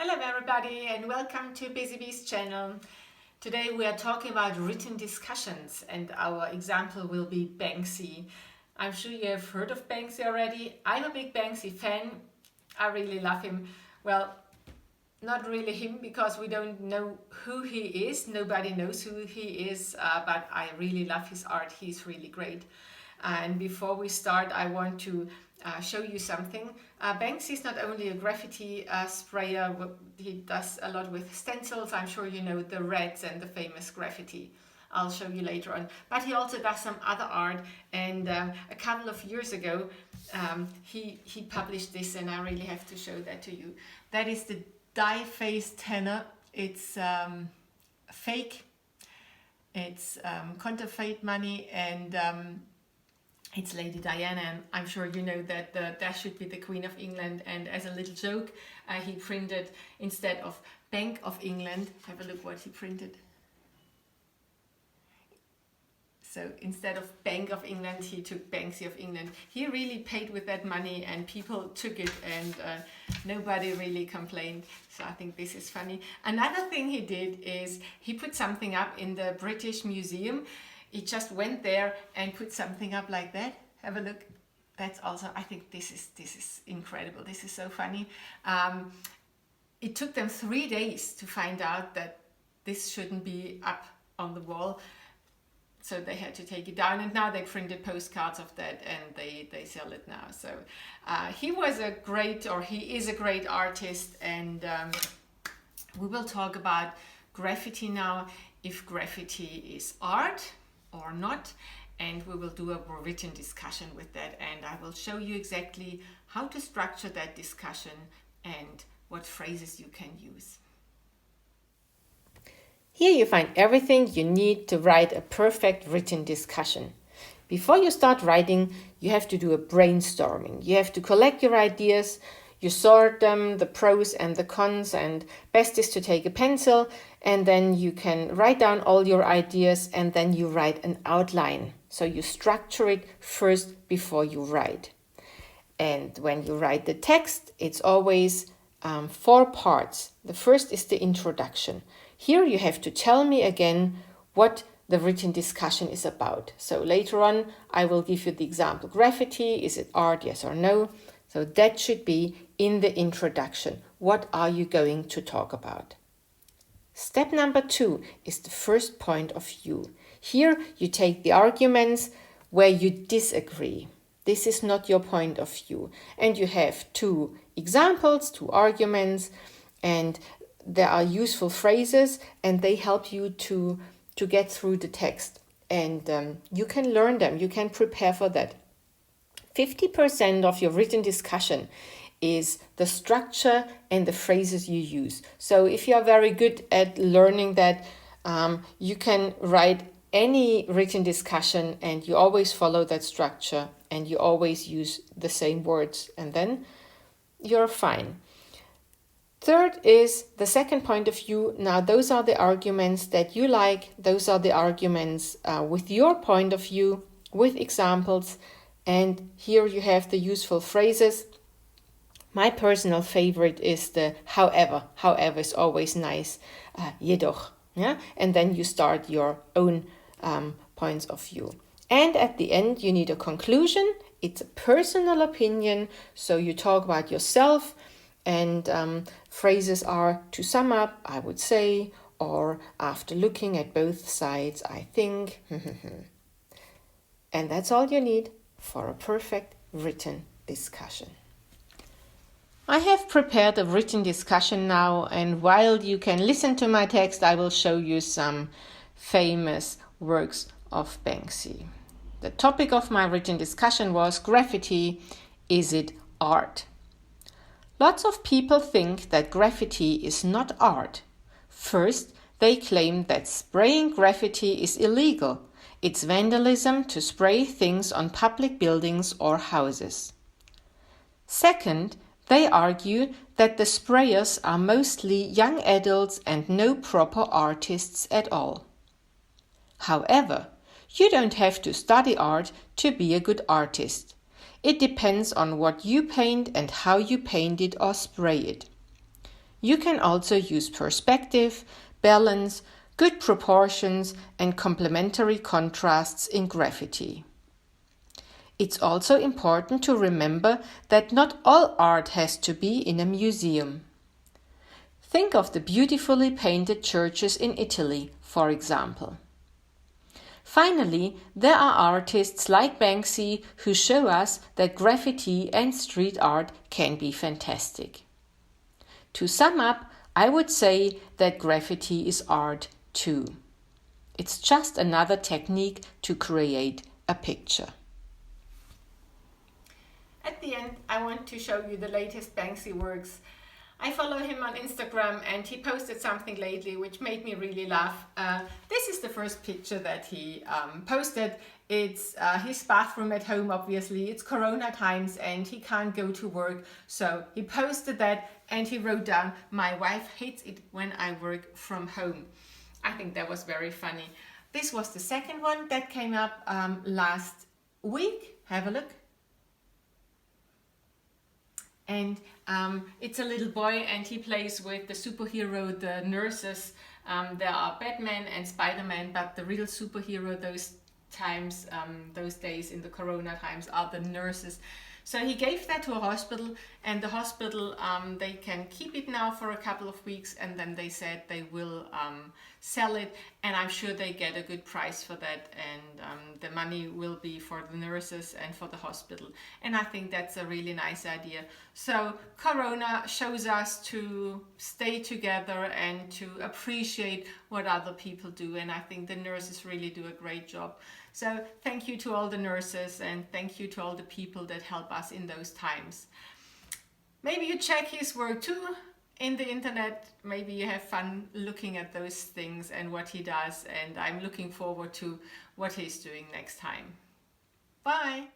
Hello everybody and welcome to Busy Bee's channel. Today we are talking about written discussions and our example will be Banksy. I'm sure you have heard of Banksy already. I'm a big Banksy fan. I really love him. Well, not really him because we don't know who he is. Nobody knows who he is, but I really love his art. He's really great. And before we start, I want to show you something. Banksy is not only a graffiti sprayer, he does a lot with stencils. I'm sure you know the reds and the famous graffiti. I'll show you later on. But he also does some other art, and a couple of years ago he published this, and I really have to show that to you. That is the die face tenor. It's fake, it's counterfeit money, and it's Lady Diana, and I'm sure you know that that should be the Queen of England. And as a little joke, he printed, instead of Bank of England, have a look what he printed. So instead of Bank of England, he took Banksy of England. He really paid with that money and people took it, and nobody really complained. So I think this is funny. Another thing he did is he put something up in the British Museum. He just went there and put something up like that. Have a look. That's also, I think this is incredible. This is so funny. It took them 3 days to find out that this shouldn't be up on the wall. So they had to take it down, and now they printed postcards of that and they sell it now. So he was a great, or he is a great artist, and we will talk about graffiti now, if graffiti is art or not, and we will do a written discussion with that, and I will show you exactly how to structure that discussion and what phrases you can use. Here you find everything you need to write a perfect written discussion. Before you start writing, you have to do a brainstorming. You have to collect your ideas, you sort them, the pros and the cons, and best is to take a pencil, and then you can write down all your ideas, and then you write an outline. So you structure it first before you write. And when you write the text, it's always 4 parts. The first is the introduction. Here you have to tell me again what the written discussion is about. So later on, I will give you the example. Graffiti, is it art, yes or no? So that should be in the introduction. What are you going to talk about? Step number 2 is the first point of view. Here you take the arguments where you disagree. This is not your point of view. And you have 2 examples, 2 arguments, and there are useful phrases, and they help you to get through the text. And you can learn them, you can prepare for that. 50% of your written discussion is the structure and the phrases you use. So if you are very good at learning that, you can write any written discussion and you always follow that structure and you always use the same words, and then you're fine. Third is the second point of view. Now, those are the arguments that you like. Those are the arguments with your point of view, with examples. And here you have the useful phrases. My personal favorite is the however. However is always nice. Jedoch. Yeah? And then you start your own points of view. And at the end, you need a conclusion. It's a personal opinion. So you talk about yourself. And phrases are to sum up, I would say, or after looking at both sides, I think. And that's all you need for a perfect written discussion. I have prepared a written discussion now, and while you can listen to my text, I will show you some famous works of Banksy. The topic of my written discussion was graffiti, is it art? Lots of people think that graffiti is not art. First, they claim that spraying graffiti is illegal. It's vandalism to spray things on public buildings or houses. Second, they argue that the sprayers are mostly young adults and no proper artists at all. However, you don't have to study art to be a good artist. It depends on what you paint and how you paint it or spray it. You can also use perspective, balance, good proportions, and complementary contrasts in graffiti. It's also important to remember that not all art has to be in a museum. Think of the beautifully painted churches in Italy, for example. Finally, there are artists like Banksy who show us that graffiti and street art can be fantastic. To sum up, I would say that graffiti is art too. It's just another technique to create a picture. At the end, I want to show you the latest Banksy works. I follow him on Instagram and he posted something lately which made me really laugh. This is the first picture that he posted. It's his bathroom at home, obviously. It's Corona times and he can't go to work. So he posted that and he wrote down, "My wife hates it when I work from home." I think that was very funny. This was the second one that came up last week. Have a look. And it's a little boy and he plays with the superhero, the nurses. There are Batman and Spider-Man, but the real superhero those times, those days in the Corona times, are the nurses. So he gave that to a hospital, and the hospital, they can keep it now for a couple of weeks, and then they said they will sell it, and I'm sure they get a good price for that, and the money will be for the nurses and for the hospital. And I think that's a really nice idea. So Corona shows us to stay together and to appreciate what other people do, and I think the nurses really do a great job. So thank you to all the nurses and thank you to all the people that help us in those times. Maybe you check his work too in the internet. Maybe you have fun looking at those things and what he does, and I'm looking forward to what he's doing next time. Bye!